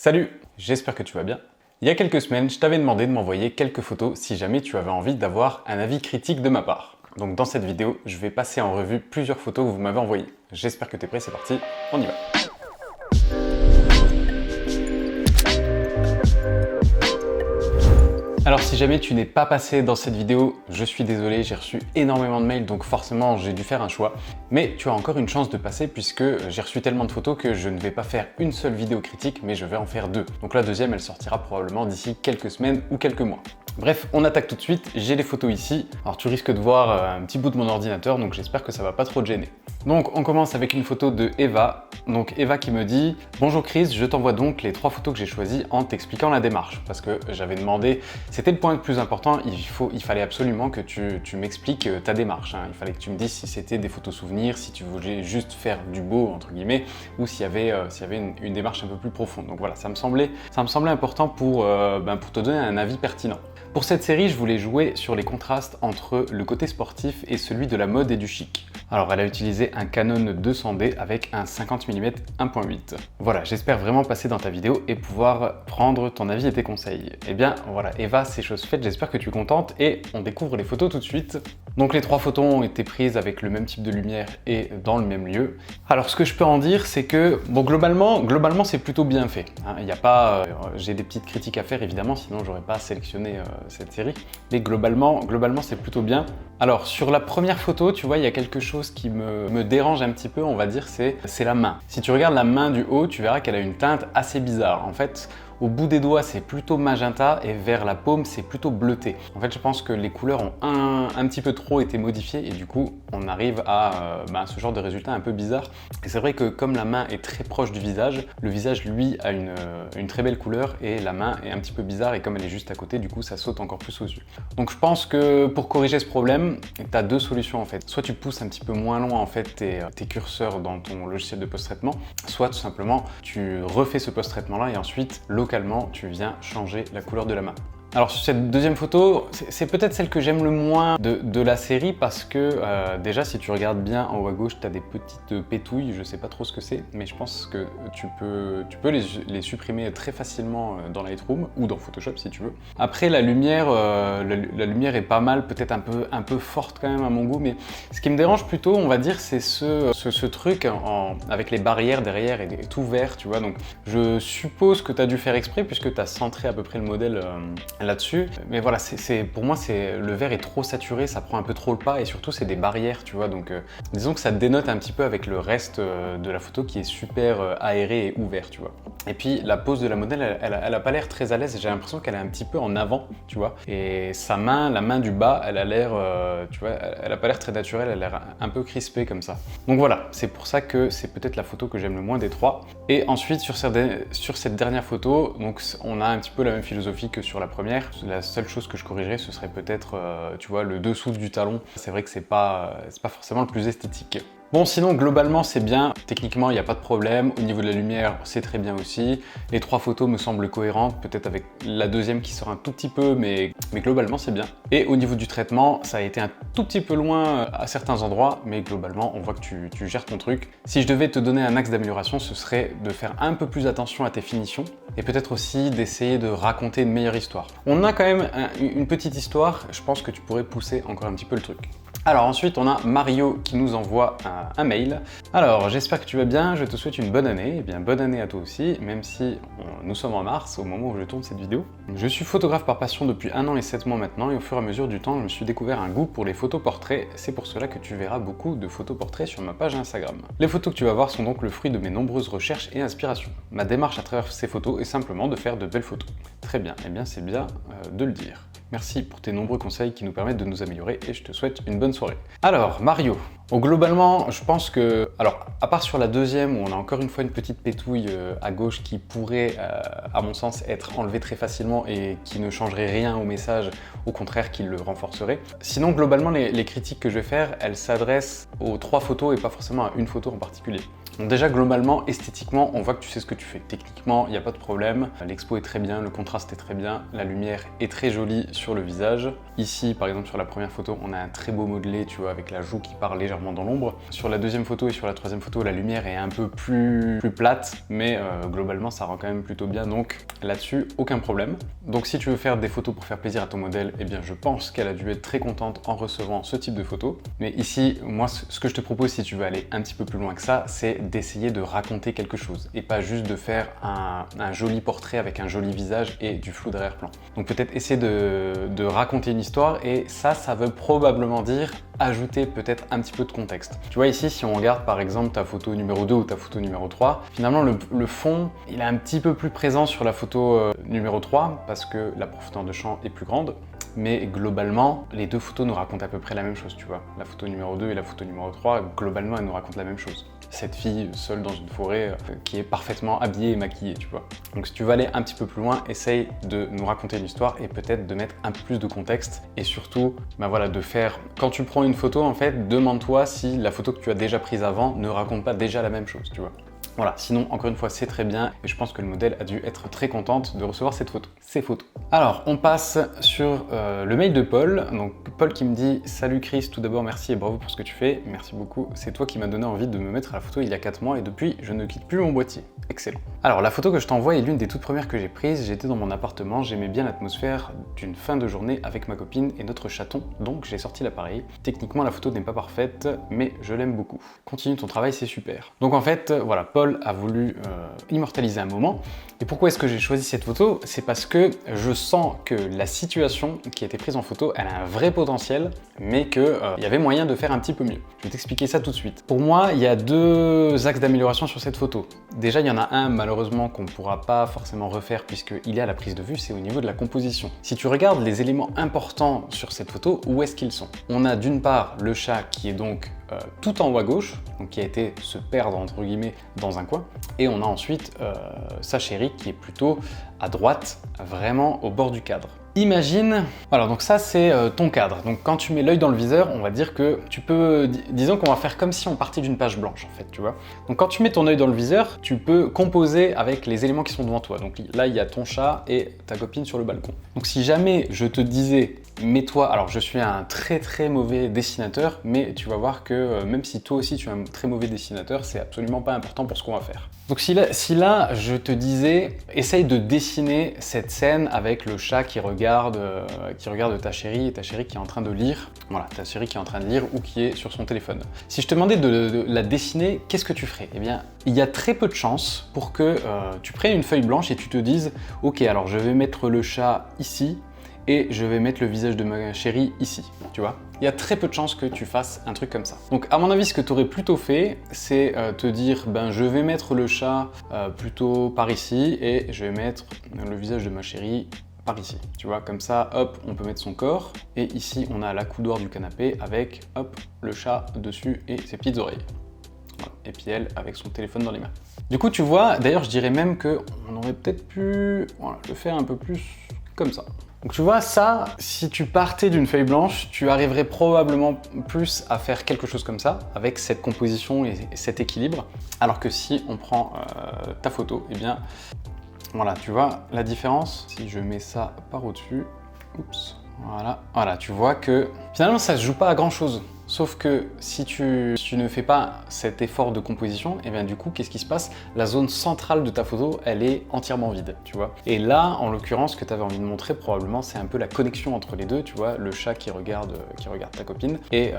Salut, j'espère que tu vas bien. Il y a quelques semaines, je t'avais demandé de m'envoyer quelques photos si jamais tu avais envie d'avoir un avis critique de ma part. Donc dans cette vidéo, je vais passer en revue plusieurs photos que vous m'avez envoyées. J'espère que tu es prêt, c'est parti, on y va. Alors si jamais tu n'es pas passé dans cette vidéo, je suis désolé, j'ai reçu énormément de mails, donc forcément j'ai dû faire un choix. Mais tu as encore une chance de passer puisque j'ai reçu tellement de photos que je ne vais pas faire une seule vidéo critique, mais je vais en faire deux. Donc la deuxième, elle sortira probablement d'ici quelques semaines ou quelques mois. Bref, on attaque tout de suite, j'ai les photos ici. Alors tu risques de voir un petit bout de mon ordinateur, donc j'espère que ça va pas trop te gêner. Donc on commence avec une photo de Eva. Donc Eva qui me dit « Bonjour Chris, je t'envoie donc les 3 photos que j'ai choisies en t'expliquant la démarche. » Parce que j'avais demandé, c'était le point le plus important, il fallait absolument que tu m'expliques ta démarche. Il fallait que tu me dises si c'était des photos souvenirs, si tu voulais juste faire du beau, entre guillemets, ou s'il y avait une démarche un peu plus profonde. Donc voilà, ça me semblait important pour te donner un avis pertinent. Pour cette série, je voulais jouer sur les contrastes entre le côté sportif et celui de la mode et du chic. Alors elle a utilisé un Canon 200D avec un 50 mm 1.8. Voilà, j'espère vraiment passer dans ta vidéo et pouvoir prendre ton avis et tes conseils. Eh bien voilà, Eva, c'est chose faite, j'espère que tu es contente et on découvre les photos tout de suite. Donc les 3 photos ont été prises avec le même type de lumière et dans le même lieu. Alors ce que je peux en dire, c'est que bon, globalement c'est plutôt bien fait. Il n'y a pas, j'ai des petites critiques à faire évidemment, sinon j'aurais pas sélectionné cette série. Mais globalement c'est plutôt bien. Alors sur la première photo, tu vois, il y a quelque chose qui me dérange un petit peu, on va dire, c'est la main. Si tu regardes la main du haut, tu verras qu'elle a une teinte assez bizarre. En fait, au bout des doigts, c'est plutôt magenta et vers la paume, c'est plutôt bleuté. En fait, je pense que les couleurs ont un petit peu trop été modifiées et du coup, on arrive à ce genre de résultat un peu bizarre. Et c'est vrai que comme la main est très proche du visage, le visage, lui, a une très belle couleur et la main est un petit peu bizarre et comme elle est juste à côté, du coup, ça saute encore plus aux yeux. Donc, je pense que pour corriger ce problème, tu as 2 solutions en fait. Soit tu pousses un petit peu moins loin en fait tes curseurs dans ton logiciel de post-traitement, soit tout simplement tu refais ce post-traitement là et ensuite localement tu viens changer la couleur de la main. Alors sur cette deuxième photo, c'est peut-être celle que j'aime le moins de la série parce que déjà si tu regardes bien en haut à gauche, tu as des petites pétouilles, je sais pas trop ce que c'est, mais je pense que tu peux les supprimer très facilement dans Lightroom ou dans Photoshop si tu veux. Après la lumière est pas mal, peut-être un peu forte quand même à mon goût, mais ce qui me dérange plutôt, on va dire, c'est ce truc avec les barrières derrière et tout vert, tu vois. Donc je suppose que tu as dû faire exprès puisque tu as centré à peu près le modèle là-dessus, mais voilà, pour moi le vert est trop saturé, ça prend un peu trop le pas et surtout c'est des barrières, tu vois, donc disons que ça dénote un petit peu avec le reste de la photo qui est super aéré et ouvert, tu vois. Et puis la pose de la modèle, elle a pas l'air très à l'aise, j'ai l'impression qu'elle est un petit peu en avant, tu vois, et sa main, la main du bas, elle a l'air, tu vois, elle a pas l'air très naturelle, elle a l'air un peu crispée comme ça. Donc voilà, c'est pour ça que c'est peut-être la photo que j'aime le moins des 3. Et ensuite sur cette dernière photo, donc on a un petit peu la même philosophie que sur la première. La seule chose que je corrigerais, ce serait peut-être, tu vois, le dessous du talon. C'est vrai que c'est pas forcément le plus esthétique. Bon, sinon, globalement, c'est bien. Techniquement, il n'y a pas de problème. Au niveau de la lumière, c'est très bien aussi. Les 3 photos me semblent cohérentes, peut-être avec la deuxième qui sort un tout petit peu, mais globalement, c'est bien. Et au niveau du traitement, ça a été un tout petit peu loin à certains endroits, mais globalement, on voit que tu gères ton truc. Si je devais te donner un axe d'amélioration, ce serait de faire un peu plus attention à tes finitions et peut-être aussi d'essayer de raconter une meilleure histoire. On a quand même une petite histoire, je pense que tu pourrais pousser encore un petit peu le truc. Alors ensuite, on a Mario qui nous envoie un mail. Alors, j'espère que tu vas bien, je te souhaite une bonne année. Eh bien, bonne année à toi aussi, même si nous sommes en mars, au moment où je tourne cette vidéo. Je suis photographe par passion depuis 1 an et 7 mois maintenant, et au fur et à mesure du temps, je me suis découvert un goût pour les photos portraits. C'est pour cela que tu verras beaucoup de photos portraits sur ma page Instagram. Les photos que tu vas voir sont donc le fruit de mes nombreuses recherches et inspirations. Ma démarche à travers ces photos est simplement de faire de belles photos. Très bien, eh bien c'est bien de le dire. Merci pour tes nombreux conseils qui nous permettent de nous améliorer et je te souhaite une bonne soirée. Alors, Mario. Bon, globalement, je pense que... Alors, à part sur la deuxième où on a encore une fois une petite pétouille à gauche qui pourrait, à mon sens, être enlevée très facilement et qui ne changerait rien au message, au contraire, qui le renforcerait. Sinon, globalement, les critiques que je vais faire, elles s'adressent aux 3 photos et pas forcément à une photo en particulier. Donc déjà, globalement, esthétiquement, on voit que tu sais ce que tu fais. Techniquement, il n'y a pas de problème. L'expo est très bien, le contraste est très bien, la lumière est très jolie sur le visage. Ici, par exemple, sur la première photo, on a un très beau modelé, tu vois, avec la joue qui part légèrement dans l'ombre. Sur la deuxième photo et sur la troisième photo, la lumière est un peu plus plate, mais globalement, ça rend quand même plutôt bien. Donc là-dessus, aucun problème. Donc si tu veux faire des photos pour faire plaisir à ton modèle, eh bien, je pense qu'elle a dû être très contente en recevant ce type de photos. Mais ici, moi, ce que je te propose, si tu veux aller un petit peu plus loin que ça, c'est d'essayer de raconter quelque chose et pas juste de faire un joli portrait avec un joli visage et du flou d'arrière-plan. Donc peut-être essayer de raconter une histoire et ça veut probablement dire ajouter peut-être un petit peu de contexte. Tu vois ici, si on regarde par exemple ta photo numéro 2 ou ta photo numéro 3, finalement le fond, il est un petit peu plus présent sur la photo numéro 3 parce que la profondeur de champ est plus grande. Mais globalement, les deux photos nous racontent à peu près la même chose, tu vois. La photo numéro 2 et la photo numéro 3, globalement, elles nous racontent la même chose. Cette fille seule dans une forêt qui est parfaitement habillée et maquillée, tu vois. Donc si tu veux aller un petit peu plus loin, essaye de nous raconter une histoire et peut-être de mettre un peu plus de contexte et surtout, bah voilà, de faire... Quand tu prends une photo, en fait, demande-toi si la photo que tu as déjà prise avant ne raconte pas déjà la même chose, tu vois. Voilà, sinon, encore une fois, c'est très bien et je pense que le modèle a dû être très contente de recevoir ces photos. Alors, on passe sur le mail de Paul. Donc, Paul qui me dit « Salut Chris, tout d'abord, merci et bravo pour ce que tu fais. Merci beaucoup. C'est toi qui m'as donné envie de me mettre à la photo il y a 4 mois et depuis, je ne quitte plus mon boîtier. Excellent. » Alors, la photo que je t'envoie est l'une des toutes premières que j'ai prises. J'étais dans mon appartement, j'aimais bien l'atmosphère d'une fin de journée avec ma copine et notre chaton, donc j'ai sorti l'appareil. Techniquement, la photo n'est pas parfaite, mais je l'aime beaucoup. Continue ton travail, c'est super. Donc en fait, voilà, Paul a voulu immortaliser un moment. Et pourquoi est-ce que j'ai choisi cette photo? C'est parce que je sens que la situation qui a été prise en photo, elle a un vrai potentiel, mais qu'il y avait moyen de faire un petit peu mieux. Je vais t'expliquer ça tout de suite. Pour moi, il y a deux axes d'amélioration sur cette photo. Déjà, il y en a un, malheureusement, qu'on ne pourra pas forcément refaire puisqu'il est à la prise de vue, c'est au niveau de la composition. Si tu regardes les éléments importants sur cette photo, où est-ce qu'ils sont? On a d'une part le chat qui est donc tout en haut à gauche, donc qui a été se perdre entre guillemets dans un coin, et on a ensuite sa chérie qui est plutôt à droite, vraiment au bord du cadre. Imagine, voilà, donc ça c'est ton cadre. Donc quand tu mets l'œil dans le viseur, on va dire que tu peux, disons qu'on va faire comme si on partait d'une page blanche en fait, tu vois. Donc quand tu mets ton œil dans le viseur, tu peux composer avec les éléments qui sont devant toi. Donc là il y a ton chat et ta copine sur le balcon. Donc si jamais je te disais, mets-toi, alors je suis un très mauvais dessinateur, mais tu vas voir que même si toi aussi tu es un très mauvais dessinateur, c'est absolument pas important pour ce qu'on va faire. Donc si là je te disais, essaye de dessiner cette scène avec le chat qui regarde ta chérie et ta chérie qui est en train de lire, voilà, ta chérie qui est en train de lire ou qui est sur son téléphone. Si je te demandais de la dessiner, qu'est-ce que tu ferais? Eh bien, il y a très peu de chances pour que tu prennes une feuille blanche et tu te dises, ok, alors je vais mettre le chat ici, et je vais mettre le visage de ma chérie ici, tu vois. Il y a très peu de chances que tu fasses un truc comme ça. Donc à mon avis, ce que tu aurais plutôt fait, c'est te dire, ben je vais mettre le chat plutôt par ici et je vais mettre le visage de ma chérie par ici. Tu vois, comme ça, hop, on peut mettre son corps. Et ici, on a la coudoir du canapé avec, hop, le chat dessus et ses petites oreilles. Voilà. Et puis elle, avec son téléphone dans les mains. Du coup, tu vois, d'ailleurs, je dirais même qu'on aurait peut-être pu le faire un peu plus comme ça. Donc tu vois, ça, si tu partais d'une feuille blanche, tu arriverais probablement plus à faire quelque chose comme ça, avec cette composition et cet équilibre, alors que si on prend ta photo, eh bien, voilà, tu vois la différence. Si je mets ça par au-dessus, oups, voilà, tu vois que finalement, ça se joue pas à grand-chose. Sauf que si tu ne fais pas cet effort de composition, et bien du coup, qu'est-ce qui se passe? La zone centrale de ta photo, elle est entièrement vide, tu vois. Et là, en l'occurrence, ce que tu avais envie de montrer, probablement, c'est un peu la connexion entre les deux, tu vois, le chat qui regarde ta copine. Et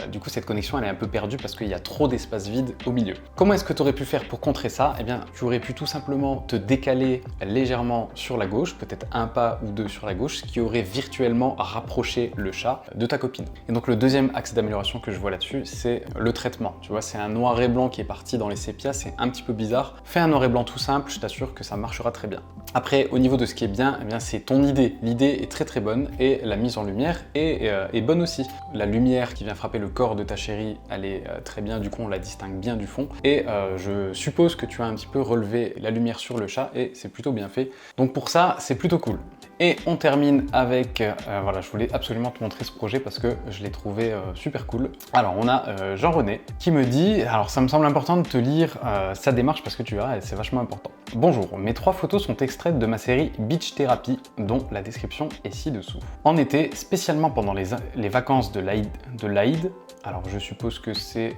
du coup, cette connexion, elle est un peu perdue parce qu'il y a trop d'espace vide au milieu. Comment est-ce que tu aurais pu faire pour contrer ça? Eh bien, tu aurais pu tout simplement te décaler légèrement sur la gauche, peut-être un pas ou deux sur la gauche, ce qui aurait virtuellement rapproché le chat de ta copine. Et donc, le deuxième axe d'amélioration que je vois là-dessus, c'est le traitement. Tu vois, c'est un noir et blanc qui est parti dans les sépias, c'est un petit peu bizarre. Fais un noir et blanc tout simple, je t'assure que ça marchera très bien. Après, au niveau de ce qui est bien, eh bien c'est ton idée. L'idée est très bonne et la mise en lumière est bonne aussi. La lumière qui vient frapper le corps de ta chérie, elle est très bien, du coup on la distingue bien du fond. Et je suppose que tu as un petit peu relevé la lumière sur le chat et c'est plutôt bien fait. Donc pour ça, c'est plutôt cool. Et on termine avec, voilà, je voulais absolument te montrer ce projet parce que je l'ai trouvé super cool. Alors on a Jean-René qui me dit, alors ça me semble important de te lire sa démarche parce que tu verras, c'est vachement important. Bonjour, mes 3 photos sont extraites de ma série Beach Therapy dont la description est ci-dessous. En été, spécialement pendant les vacances de l'Aïd, alors je suppose que c'est,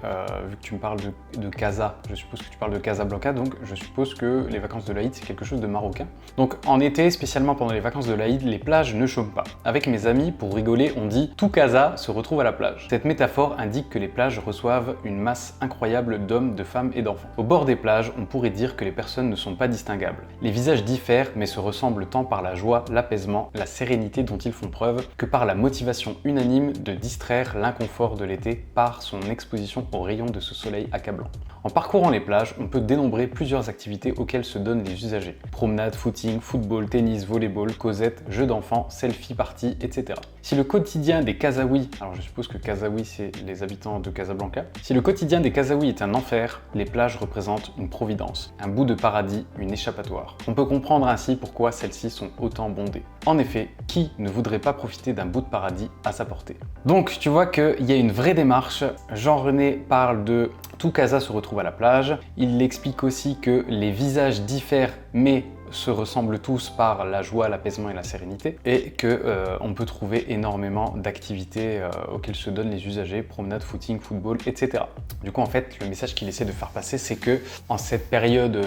vu que tu me parles de Casa, je suppose que tu parles de Casablanca, donc je suppose que les vacances de l'Aïd c'est quelque chose de marocain. Donc en été, spécialement pendant les vacances de l'Aïd, les plages ne chôment pas. Avec mes amis, pour rigoler, on dit « tout Casa se retrouve à la plage ». Cette métaphore indique que les plages reçoivent une masse incroyable d'hommes, de femmes et d'enfants. Au bord des plages, on pourrait dire que les personnes ne sont pas distinguables. Les visages diffèrent mais se ressemblent tant par la joie, l'apaisement, la sérénité dont ils font preuve que par la motivation unanime de distraire l'inconfort de l'été par son exposition aux rayons de ce soleil accablant. En parcourant les plages, on peut dénombrer plusieurs activités auxquelles se donnent les usagers. Promenade, footing, football, tennis, volleyball, causette, jeux d'enfants, selfie party, etc. Si le quotidien des Kazaouis, alors je suppose que Kazaouis c'est les habitants de Casablanca, si le quotidien des Kazaouis est un enfer, les plages représentent une providence, un bout de paradis, une échappatoire. On peut comprendre ainsi pourquoi celles-ci sont autant bondées. En effet, qui ne voudrait pas profiter d'un bout de paradis à sa portée? Donc tu vois qu'il y a une vraie démarche. Jean-René parle de tout Casa se retrouve à la plage. Il explique aussi que les visages diffèrent mais se ressemblent tous par la joie, l'apaisement et la sérénité, et que on peut trouver énormément d'activités auxquelles se donnent les usagers, promenade, footing, football, etc. Du coup, en fait, le message qu'il essaie de faire passer, c'est que en cette période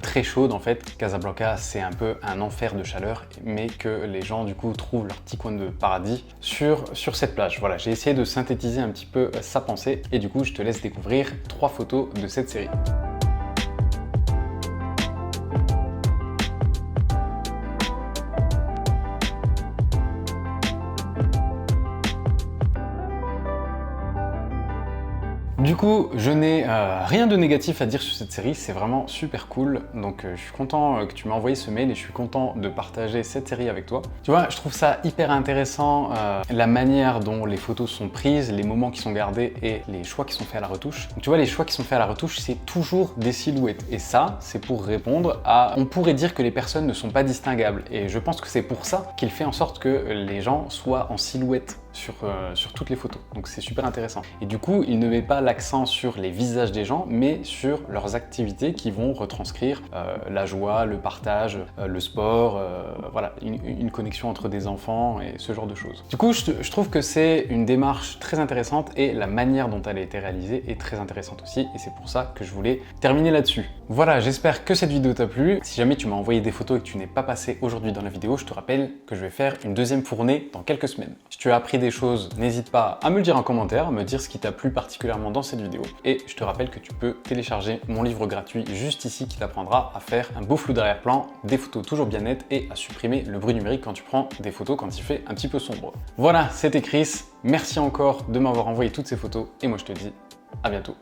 très chaude, en fait, Casablanca, c'est un peu un enfer de chaleur, mais que les gens, du coup, trouvent leur petit coin de paradis sur cette plage. Voilà, j'ai essayé de synthétiser un petit peu sa pensée, et du coup, je te laisse découvrir 3 photos de cette série. Du coup, je n'ai rien de négatif à dire sur cette série, c'est vraiment super cool. Donc je suis content que tu m'as envoyé ce mail et je suis content de partager cette série avec toi. Tu vois, je trouve ça hyper intéressant, la manière dont les photos sont prises, les moments qui sont gardés et les choix qui sont faits à la retouche. Donc, tu vois, les choix qui sont faits à la retouche, c'est toujours des silhouettes. Et ça, c'est pour répondre à... On pourrait dire que les personnes ne sont pas distinguables. Et je pense que c'est pour ça qu'il fait en sorte que les gens soient en silhouette sur toutes les photos. Donc c'est super intéressant. Et du coup, il ne met pas l'accent sur les visages des gens, mais sur leurs activités qui vont retranscrire la joie, le partage, le sport, voilà, une connexion entre des enfants et ce genre de choses. Du coup, je trouve que c'est une démarche très intéressante et la manière dont elle a été réalisée est très intéressante aussi et c'est pour ça que je voulais terminer là-dessus. Voilà, j'espère que cette vidéo t'a plu. Si jamais tu m'as envoyé des photos et que tu n'es pas passé aujourd'hui dans la vidéo, je te rappelle que je vais faire une deuxième fournée dans quelques semaines. Si tu as appris des choses, n'hésite pas à me le dire en commentaire, me dire ce qui t'a plu particulièrement dans cette vidéo. Et je te rappelle que tu peux télécharger mon livre gratuit juste ici qui t'apprendra à faire un beau flou d'arrière-plan, des photos toujours bien nettes et à supprimer le bruit numérique quand tu prends des photos quand il fait un petit peu sombre. Voilà, c'était Chris. Merci encore de m'avoir envoyé toutes ces photos et moi je te dis à bientôt.